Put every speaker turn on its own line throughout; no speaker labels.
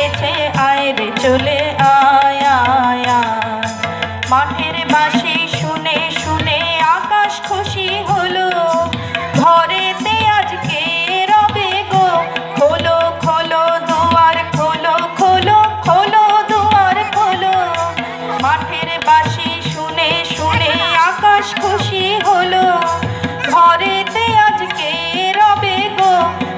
দিয়েছে আয় রে চলে আয় আয় আয়। মাঠের বাঁশি শুনে শুনে আকাশ খুশি হলো, ঘরেতে আজকে রবে গো। খোলো খোলো দুয়ার খোলো, খোলো খোলো দুয়ার খোলো। মাঠের বাঁশি শুনে শুনে আকাশ খুশি হলো, ঘরেতে আজকে রবে গো।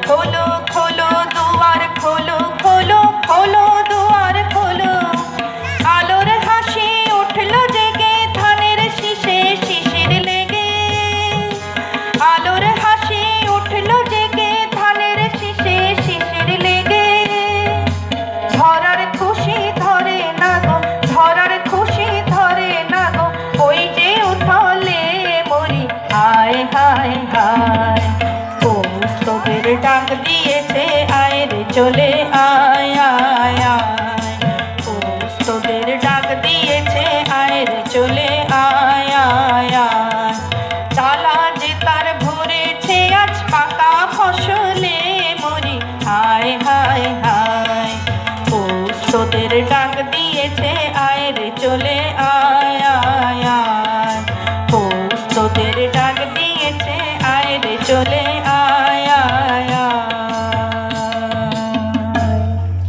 খোলো খোলো দুয়ার খোলো, খোলো খোলো দুয়ার খোলো। আলোর হাসি উঠলো জেগে ধানের শীষে শিশির লেগে। আলোর হাসি উঠলো জেগে ধানের শীষে শিশির লেগে। ধরার খুশি ধরে না গো, ধরার খুশি ধরে না গো, ওই যে উঠলে মরি হায় হায় হায়। কৌস্তবের ডাক দিয়েছে আয় রে চলে আয়।